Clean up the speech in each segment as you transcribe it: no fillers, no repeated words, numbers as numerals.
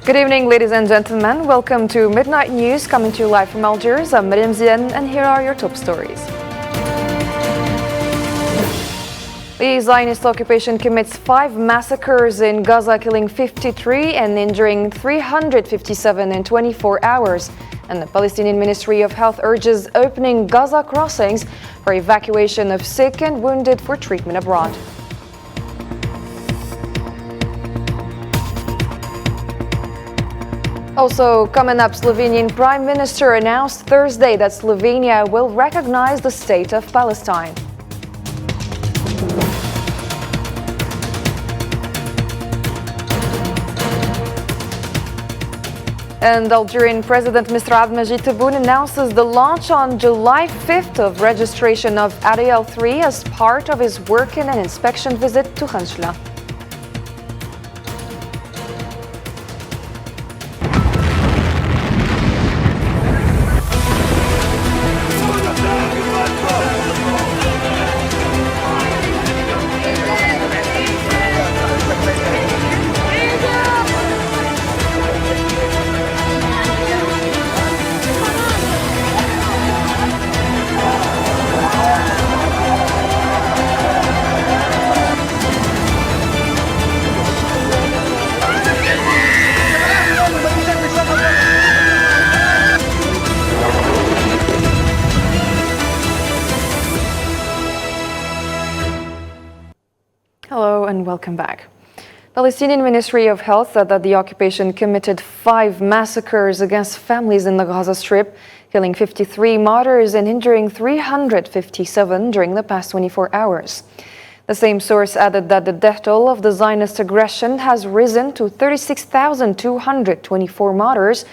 Good evening, ladies and gentlemen. Welcome to Midnight News, coming to you live from Algiers. I'm Miriam Zien, and here are your top stories. The Zionist occupation commits 5 massacres in Gaza, killing 53 and injuring 357 in 24 hours. And the Palestinian Ministry of Health urges opening Gaza crossings for evacuation of sick and wounded for treatment abroad. Also, coming up, Slovenian Prime Minister announced Thursday that Slovenia will recognize the state of Palestine. And Algerian President Mr. Abdelmajid Tebboune announces the launch on July 5th of registration of Ariel 3 as part of his working and inspection visit to Khanshla. Hello and welcome back. Palestinian Ministry of Health said that the occupation committed 5 massacres against families in the Gaza Strip, killing 53 martyrs and injuring 357 during the past 24 hours. The same source added that the death toll of the Zionist aggression has risen to 36,224 martyrs,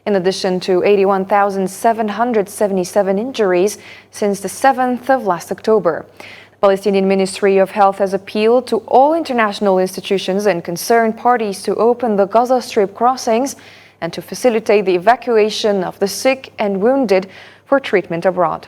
in addition to 81,777 injuries since the 7th of last October. The Palestinian Ministry of Health has appealed to all international institutions and concerned parties to open the Gaza Strip crossings and to facilitate the evacuation of the sick and wounded for treatment abroad.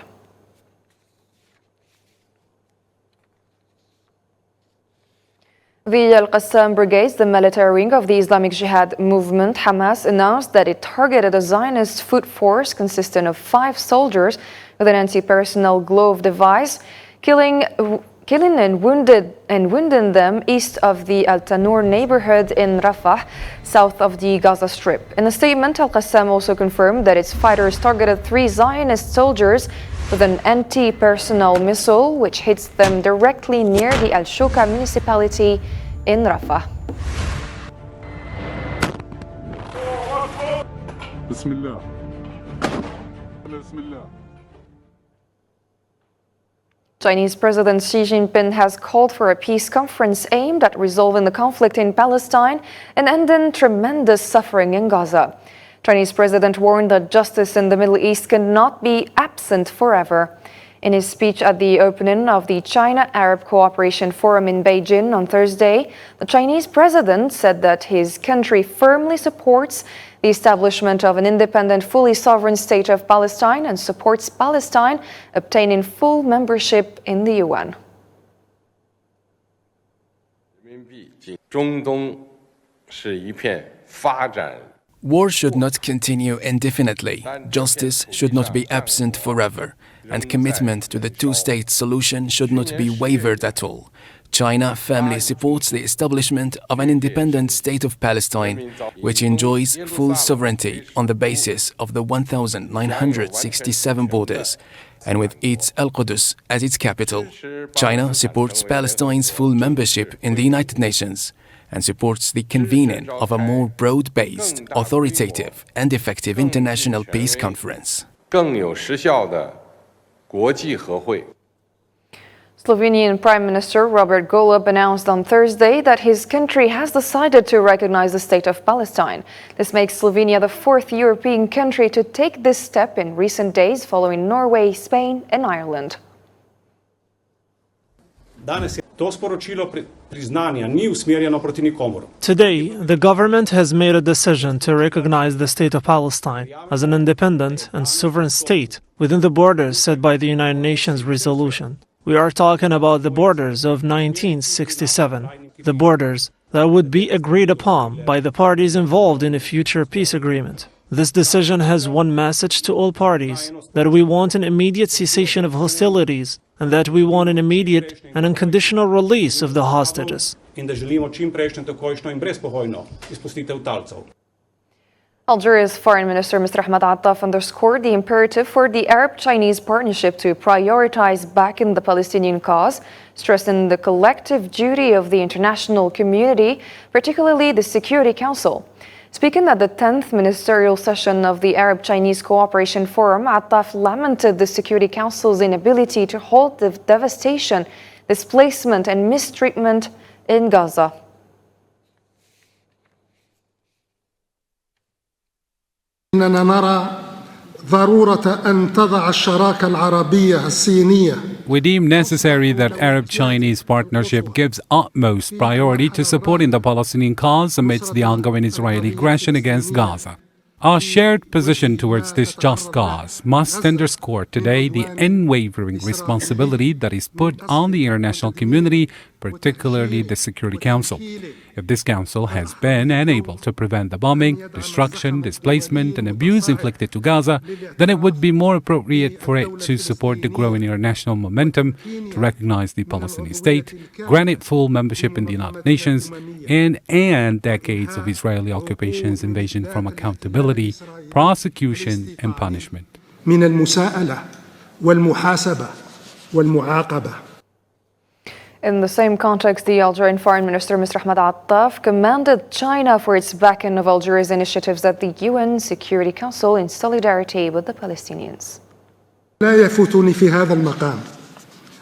The Al-Qassam Brigades, the military wing of the Islamic Jihad movement, Hamas, announced that it targeted a Zionist foot force consisting of 5 soldiers with an anti-personnel glove device, killing and wounding them east of the Al-Tanur neighborhood in Rafah, south of the Gaza Strip. In a statement, Al-Qassam also confirmed that its fighters targeted 3 Zionist soldiers with an anti-personnel missile, which hits them directly near the Al-Shuka municipality in Rafah. Bismillah. Bismillah. Chinese President Xi Jinping has called for a peace conference aimed at resolving the conflict in Palestine and ending tremendous suffering in Gaza. Chinese President warned that justice in the Middle East cannot be absent forever. In his speech at the opening of the China-Arab Cooperation Forum in Beijing on Thursday, the Chinese president said that his country firmly supports the establishment of an independent, fully sovereign state of Palestine and supports Palestine obtaining full membership in the UN. War should not continue indefinitely, justice should not be absent forever, and commitment to the two-state solution should not be wavered at all. China firmly supports the establishment of an independent state of Palestine, which enjoys full sovereignty on the basis of the 1967 borders, and with its Al-Qudus as its capital. China supports Palestine's full membership in the United Nations and supports the convening of a more broad-based, authoritative and effective international peace conference. Slovenian Prime Minister Robert Golob announced on Thursday that his country has decided to recognize the state of Palestine. This makes Slovenia the 4th European country to take this step in recent days, following Norway, Spain and Ireland. Today, the government has made a decision to recognize the state of Palestine as an independent and sovereign state within the borders set by the United Nations resolution. We are talking about the borders of 1967, the borders that would be agreed upon by the parties involved in a future peace agreement. This decision has one message to all parties, that we want an immediate cessation of hostilities and that we want an immediate and unconditional release of the hostages. Algeria's Foreign Minister Mr. Ahmed Attaf underscored the imperative for the Arab-Chinese partnership to prioritize back in the Palestinian cause, stressing the collective duty of the international community, particularly the Security Council. Speaking at the 10th ministerial session of the Arab-Chinese Cooperation Forum, Attaf lamented the Security Council's inability to halt the devastation, displacement and mistreatment in Gaza. إننا نرى ضرورة أن تضع الشراكة العربية الصينية. We deem necessary that Arab-Chinese partnership gives utmost priority to supporting the Palestinian cause amidst the ongoing Israeli aggression against Gaza. Our shared position towards this just cause must underscore today the unwavering responsibility that is put on the international community, particularly the Security Council. If this council has been unable to prevent the bombing, destruction, displacement, and abuse inflicted to Gaza, then it would be more appropriate for it to support the growing international momentum to recognize the Palestinian state, grant it full membership in the United Nations, and end decades of Israeli occupation's invasion from accountability, prosecution, and punishment. من المساءلة والمحاسبة والمعاقبة. In the same context, the Algerian Foreign Minister Mr. Ahmed Attaf commended China for its backing of Algeria's initiatives at the UN Security Council in solidarity with the Palestinians. لا يفوتني في هذا المقام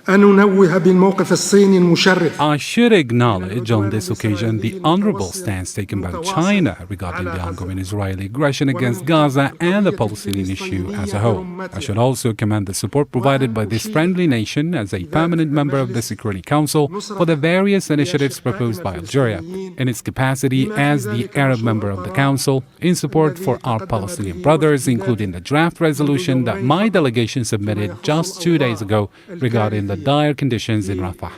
أن ننوه بالموقف الصيني المشرف. I should acknowledge on this occasion the honorable stance taken by China regarding the ongoing Israeli aggression against Gaza and the Palestinian issue as a whole. I should also commend the support provided by this friendly nation as a permanent member of the Security Council for the various initiatives proposed by Algeria in its capacity as the Arab member of the Council in support for our Palestinian brothers, including the draft resolution that my delegation submitted just 2 days ago regarding the dire conditions in Rafah.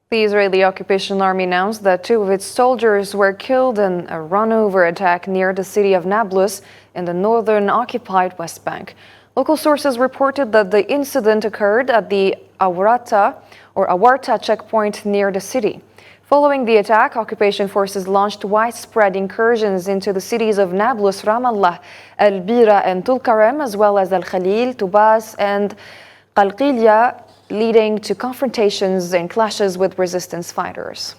The Israeli occupation army announced that 2 of its soldiers were killed in a run-over attack near the city of Nablus in the northern occupied West Bank. Local sources reported that the incident occurred at the Awarta checkpoint near the city. Following the attack, occupation forces launched widespread incursions into the cities of Nablus, Ramallah, Al-Bira and Tulkarem, as well as Al-Khalil, Tubas and Qalqilia, leading to confrontations and clashes with resistance fighters.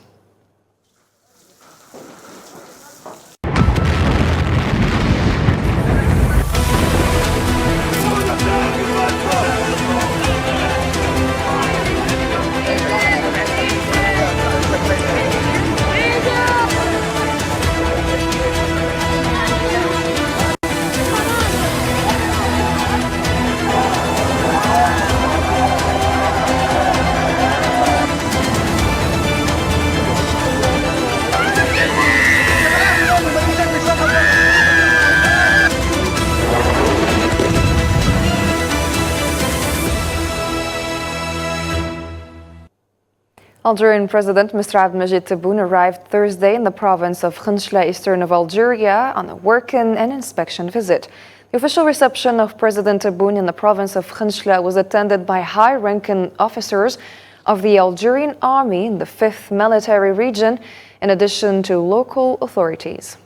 Algerian President Mr. Abdelmajid Tebboune arrived Thursday in the province of Khenchela, eastern of Algeria, on a working and inspection visit. The official reception of President Tebboune in the province of Khenchela was attended by high-ranking officers of the Algerian army in the 5th military region, in addition to local authorities.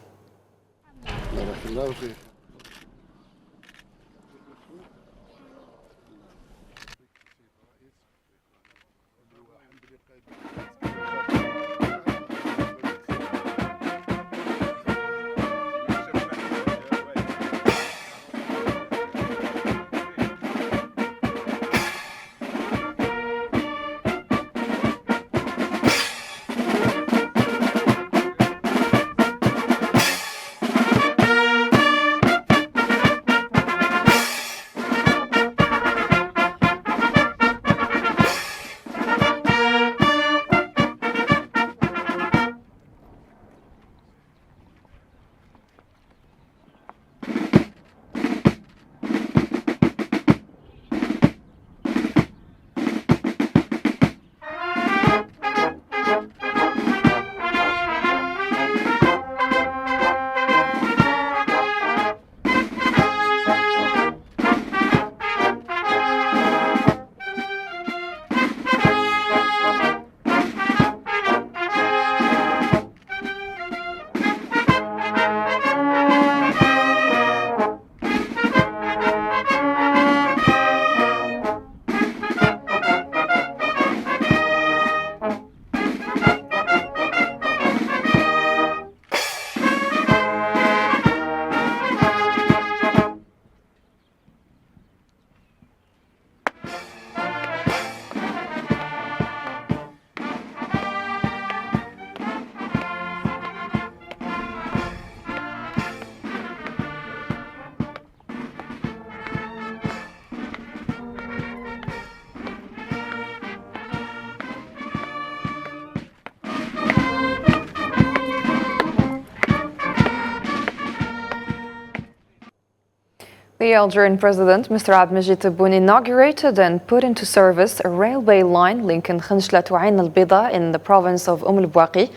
The Algerian president, Mr. Abdelmajid Tebboune, inaugurated and put into service a railway line linking Khinchla to Ain al-Bida in the province of al-Bouaqi.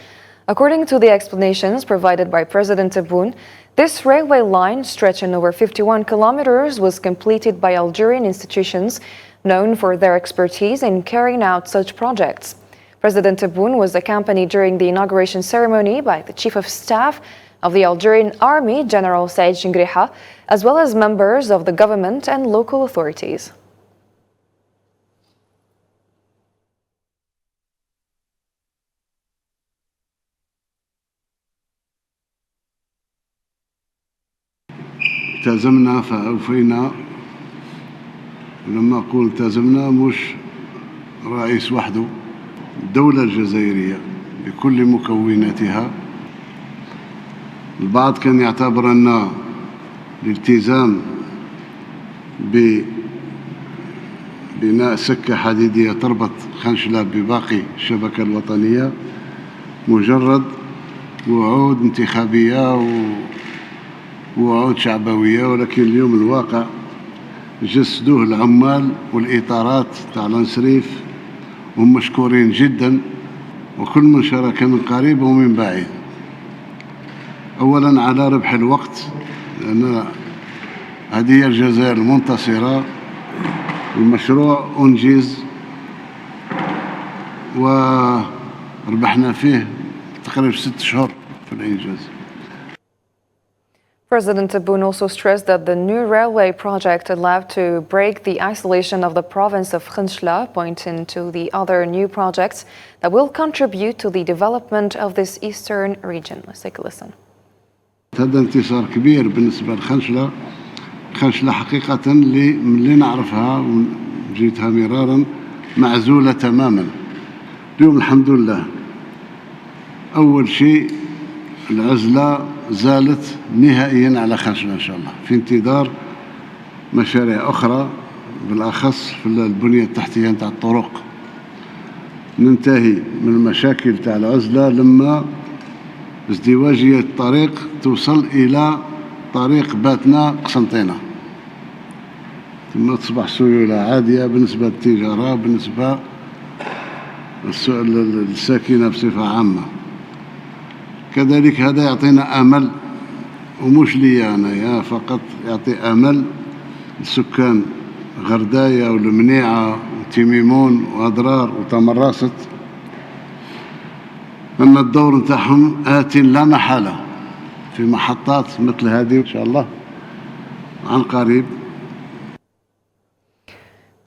According to the explanations provided by President Tebboune, this railway line, stretching over 51 kilometers, was completed by Algerian institutions known for their expertise in carrying out such projects. President Tebboune was accompanied during the inauguration ceremony by the Chief of Staff of the Algerian Army, General Said Jingriha, as well as members of the government and local authorities. التزمنا فأوفينا. ولما أقول التزمنا مش رئيس وحده، الدولة الجزائرية بكل مكوناتها. البعض كان يعتبر أن الالتزام ببناء سكة حديدية تربط خنشلة بباقي الشبكة الوطنية مجرد وعود انتخابية ووعود شعبوية، ولكن اليوم الواقع جسدوه العمال والإطارات تاع الانصريف، وهم مشكورين جدا، وكل من شارك من قريب ومن بعيد. أولا على ربح الوقت، لأن هذه هي الجزائر المنتصرة، المشروع أنجز وربحنا فيه تقريبا 6 شهور في الإنجاز. President Tebboune also stressed that the new railway project allowed to break the isolation of the province of Khinchla, pointing to the other new projects that will contribute to the development of this eastern region. Let's take a listen. هذا انتصار كبير بالنسبة لخنشلة. خنشلة حقيقة اللي نعرفها وجيتها مرارا معزولة تماما. اليوم الحمد لله أول شيء العزلة زالت نهائيا على خنشلة إن شاء الله، في انتظار مشاريع أخرى بالأخص في البنية التحتية نتاع الطرق. ننتهي من المشاكل تاع العزلة لما ازدواجية الطريق توصل إلى طريق باتنا قسنطينة، ثم تصبح سيولة عادية بالنسبة للتجارة، بالنسبة للساكنة بصفة عامة. كذلك هذا يعطينا أمل، ومش لي أنا فقط، يعطي أمل لسكان غرداية والمنيعة وتيميمون وأضرار وتمراست أن الدور نتاعهم آت لا محالة في محطات مثل هذه إن شاء الله عن قريب.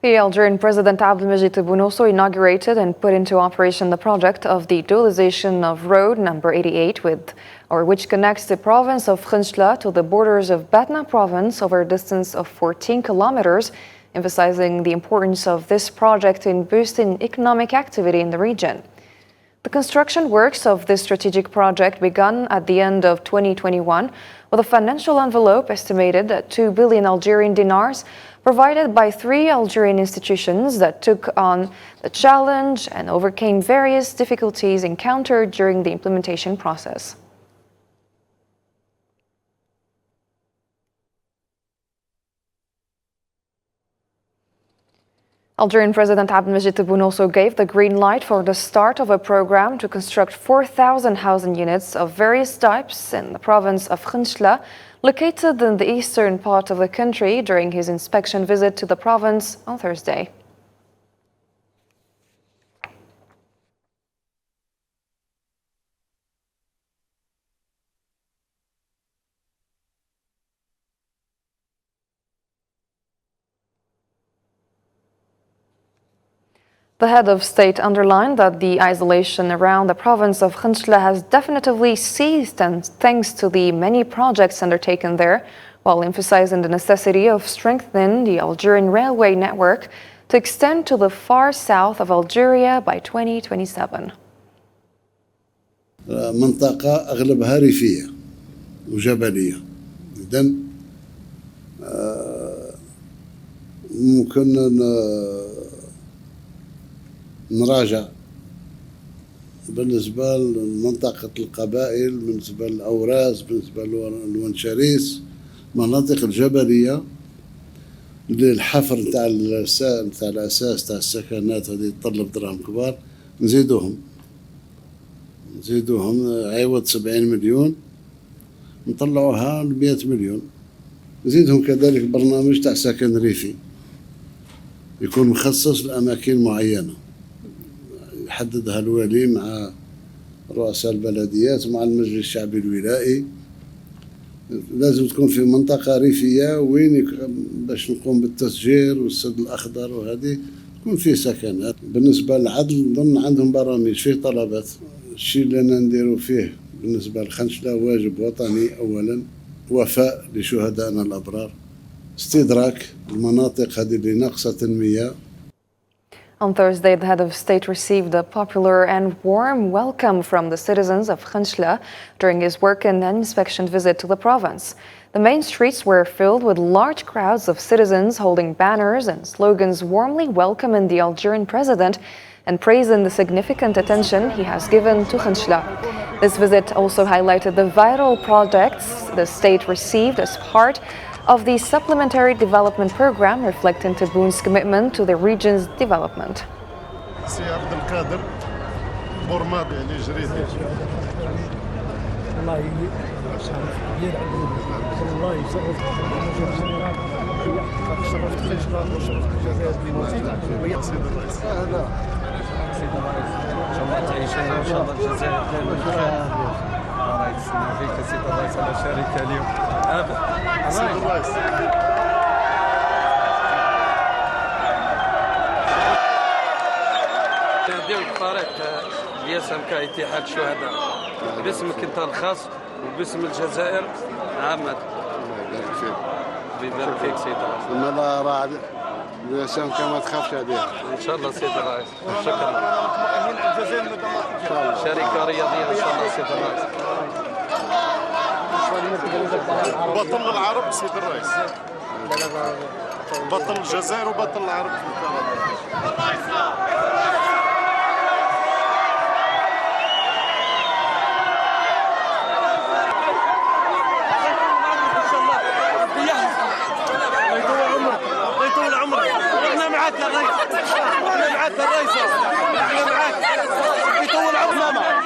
The Algerian President Abdelmajid Tebboune also inaugurated and put into operation the project of the dualization of road number 88 which connects the province of Khinchla to the borders of Batna province over a distance of 14 kilometers, emphasizing the importance of this project in boosting economic activity in the region. The construction works of this strategic project began at the end of 2021 with a financial envelope estimated at 2 billion Algerian dinars, provided by 3 Algerian institutions that took on the challenge and overcame various difficulties encountered during the implementation process. Algerian President Abdelmajid Tebboune also gave the green light for the start of a program to construct 4,000 housing units of various types in the province of Khinchla, located in the eastern part of the country, during his inspection visit to the province on Thursday. The head of state underlined that the isolation around the province of Khinchla has definitively ceased, and thanks to the many projects undertaken there, while emphasizing the necessity of strengthening the Algerian railway network to extend to the far south of Algeria by 2027. منطقة أغلبها ريفية وجبلية، إذن ممكن نراجع بالنسبة لمنطقة القبائل، بالنسبة للأوراس، بالنسبة للونشاريس، مناطق الجبلية للحفر تاع الأساس تاع السكنات هذه تطلب دراهم كبار، نزيدوهم عوض 70 مليون نطلعوها ل 100 مليون. نزيدهم كذلك برنامج تاع سكن ريفي يكون مخصص لأماكن معينة يحددها الوالي مع رؤساء البلديات ومع المجلس الشعبي الولائي. لازم تكون في منطقة ريفية وين باش نقوم بالتشجير والسد الأخضر، وهذه تكون فيه سكنات. بالنسبة للعدل نظن عندهم برامج فيه طلبات. الشيء اللي أنا نديرو فيه بالنسبة لخنشلة واجب وطني أولا، وفاء لشهدائنا الأبرار، استدراك المناطق هذه اللي ناقصة تنمية. On Thursday, the head of state received a popular and warm welcome from the citizens of Khanshla during his work and inspection visit to the province. The main streets were filled with large crowds of citizens holding banners and slogans warmly welcoming the Algerian president and praising the significant attention he has given to Khanshla. This visit also highlighted the vital projects the state received as part of the supplementary development program, reflecting Tebboun's commitment to the region's development. فيك سيد الرئيس على شركة اليوم سيد الرئيس. ندير الطريق باسم كاتحاد الشهداء باسمك انت الخاص وباسم الجزائر عامة. بيبارك فيك سيد الرئيس. الله راعي باسمك ما تخافش عليها. ان شاء الله سيد الرئيس. شكرا. شركة رياضية ان شاء الله سيد الرئيس. بطل العرب سيد الرئيس، بطل الجزائر وبطل العرب. احنا معاك يا ريس، احنا معاك يا ريس، احنا معاك يطول عمرنا معك.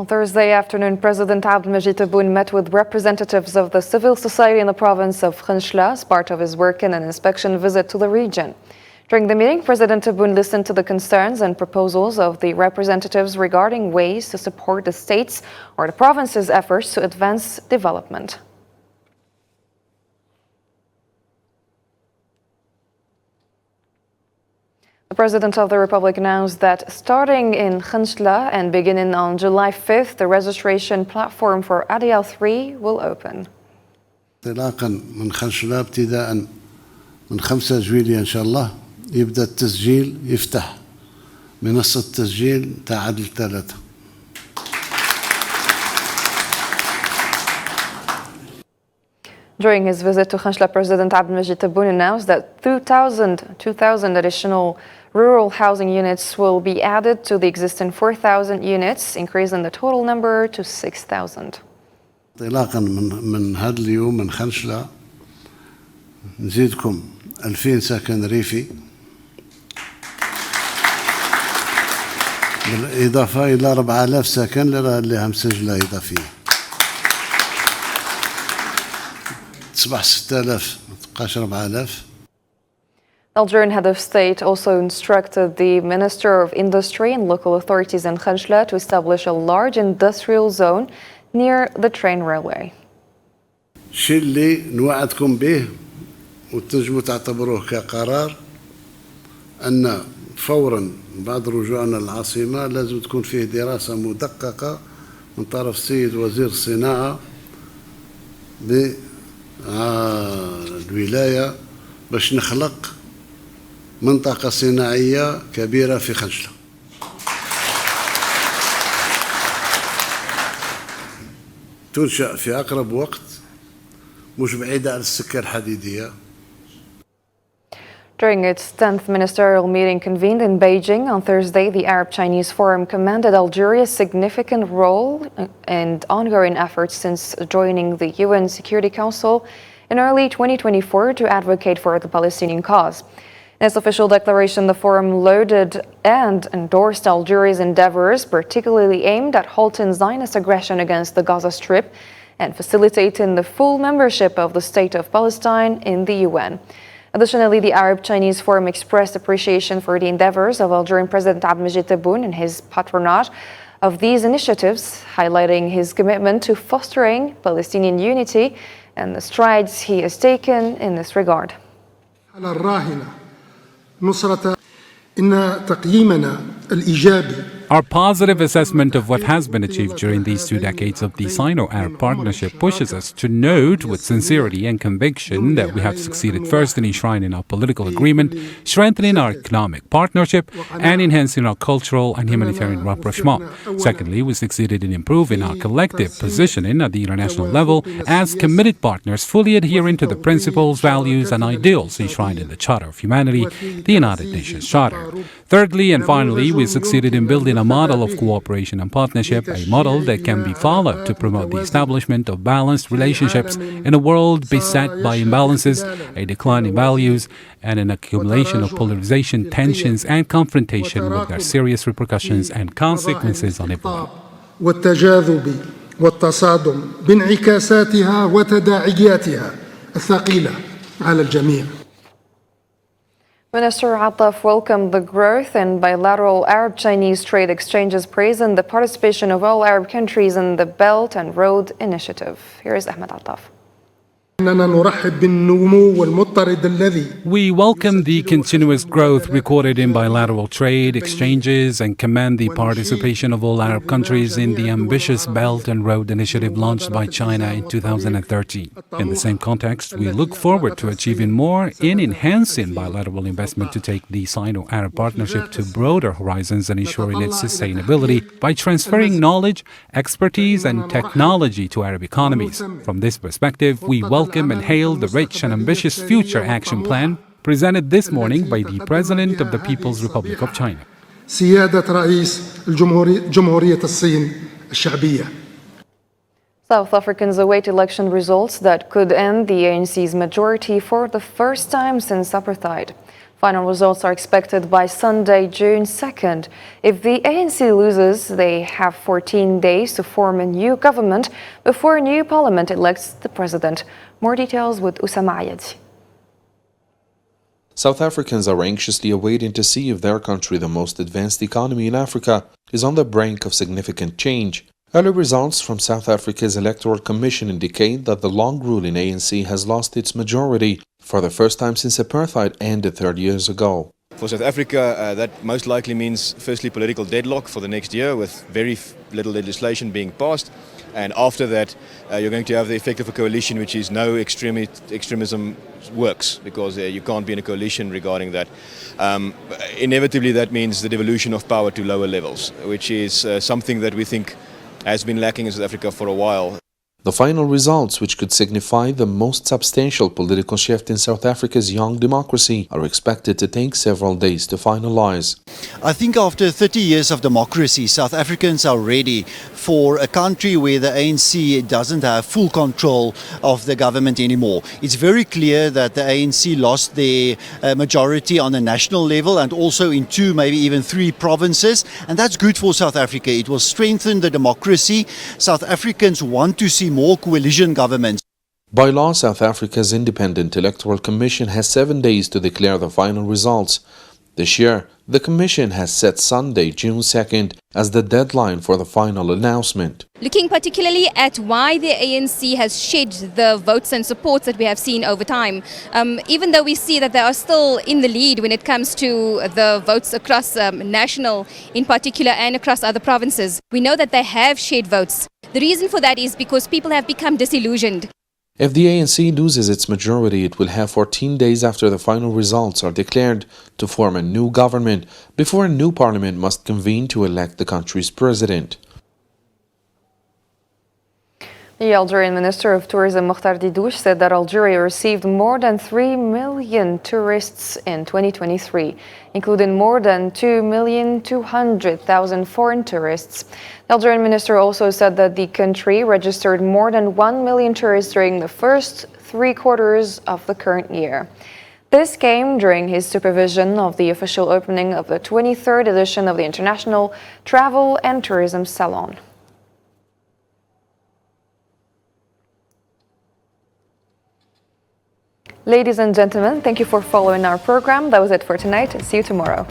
On Thursday afternoon, President Abdelmajid Tebboune met with representatives of the civil society in the province of Khenchla as part of his work in an inspection visit to the region. During the meeting, President Tebboune listened to the concerns and proposals of the representatives regarding ways to support the state's or the province's efforts to advance development. The President of the Republic announced that starting in Khenchla and beginning on July 5th, the registration platform for ADL 3 will open. انطلاقا من خنشلة ابتداء من 5 جويلية إن شاء الله يبدأ التسجيل يفتح منصة التسجيل تاع عدل 3. During his visit to Khenchla, President Abdelmajid Tebboune announced that 2,000 additional rural housing units will be added to the existing 4,000 units, increasing the total number to 6,000. انطلاقا من هذا اليوم من خنشلة نزيدكم 2000 سكن ريفي بالإضافة إلى 4000 سكن اللي هم مسجلة إضافية. تصبح 6000 ما تبقاش 4000. The Algerian head of state also instructed the Minister of Industry and local authorities in Khenchla to establish a large industrial zone near the train railway. الشيء اللي نوعدكم به وتنجموا تعتبروه كقرار أن فورا بعد رجوعنا للعاصمة لازم تكون فيه دراسة مدققة من طرف السيد وزير الصناعة بالولاية باش نخلق منطقة صناعية كبيرة في خنشلة. تنشأ في أقرب وقت مش بعيدة عن السكة الحديدية. During its 10th ministerial meeting convened in Beijing on Thursday, the Arab-Chinese Forum commended Algeria's significant role and ongoing efforts since joining the UN Security Council in early 2024 to advocate for the Palestinian cause. In its official declaration, the forum lauded and endorsed Algeria's endeavors, particularly aimed at halting Zionist aggression against the Gaza Strip and facilitating the full membership of the State of Palestine in the UN. Additionally, the Arab-Chinese Forum expressed appreciation for the endeavors of Algerian President Abdelmajid Tebboune and his patronage of these initiatives, highlighting his commitment to fostering Palestinian unity and the strides he has taken in this regard. Our positive assessment of what has been achieved during these 2 decades of the Sino-Arab partnership pushes us to note with sincerity and conviction that we have succeeded first in enshrining our political agreement, strengthening our economic partnership, and enhancing our cultural and humanitarian rapprochement. Secondly, we succeeded in improving our collective positioning at the international level as committed partners fully adhering to the principles, values, and ideals enshrined in the Charter of Humanity, the United Nations Charter. Thirdly and finally, we succeeded in building a model of cooperation and partnership, a model that can be followed to promote the establishment of balanced relationships in a world beset by imbalances, a decline in values, and an accumulation of polarization, tensions, and confrontation with their serious repercussions and consequences on everyone. والتجاذب والتصادم بانعكاساتها وتداعياتها الثقيلة على الجميع. Minister Attaf welcomed the growth in bilateral Arab-Chinese trade exchanges, praising the participation of all Arab countries in the Belt and Road Initiative. Here is Ahmed Attaf. We welcome the continuous growth recorded in bilateral trade exchanges and commend the participation of all Arab countries in the ambitious Belt and Road Initiative launched by China in 2013. In the same context, we look forward to achieving more in enhancing bilateral investment to take the Sino-Arab partnership to broader horizons and ensuring its sustainability by transferring knowledge, expertise, and technology to Arab economies. From this perspective, we welcome and hail the rich and ambitious future action plan presented this morning by the President of the People's Republic of China. سيادة رئيس جمهورية الصين الشعبية. South Africans await election results that could end the ANC's majority for the first time since apartheid. Final results are expected by Sunday, June 2nd. If the ANC loses, they have 14 days to form a new government before a new parliament elects the president. More details with Usama Ayadi. South Africans are anxiously awaiting to see if their country, the most advanced economy in Africa, is on the brink of significant change. Early results from South Africa's Electoral Commission indicate that the long-ruling ANC has lost its majority for the first time since apartheid ended 30 years ago. For South Africa, that most likely means, firstly, political deadlock for the next year with very little legislation being passed. And after that, you're going to have the effect of a coalition which is no extremism works, because you can't be in a coalition regarding that. Inevitably, that means the devolution of power to lower levels, which is something that we think has been lacking in South Africa for a while. The final results, which could signify the most substantial political shift in South Africa's young democracy, are expected to take several days to finalize. I think after 30 years of democracy, South Africans are ready for a country where the ANC doesn't have full control of the government anymore. It's very clear that the ANC lost their majority on a national level and also in 2, maybe even 3 provinces. And that's good for South Africa. It will strengthen the democracy. South Africans want to see more coalition governments. By law, South Africa's Independent Electoral Commission has 7 days to declare the final results. This year, the Commission has set Sunday, June 2nd, as the deadline for the final announcement. Looking particularly at why the ANC has shed the votes and supports that we have seen over time, even though we see that they are still in the lead when it comes to the votes across national in particular and across other provinces, we know that they have shed votes. The reason for that is because people have become disillusioned. If the ANC loses its majority, it will have 14 days after the final results are declared to form a new government before a new parliament must convene to elect the country's president. The Algerian Minister of Tourism, Mokhtar Didouche, said that Algeria received more than 3 million tourists in 2023, including more than 2,200,000 foreign tourists. The Algerian minister also said that the country registered more than 1 million tourists during the first 3 quarters of the current year. This came during his supervision of the official opening of the 23rd edition of the International Travel and Tourism Salon. Ladies and gentlemen, thank you for following our program. That was it for tonight. See you tomorrow.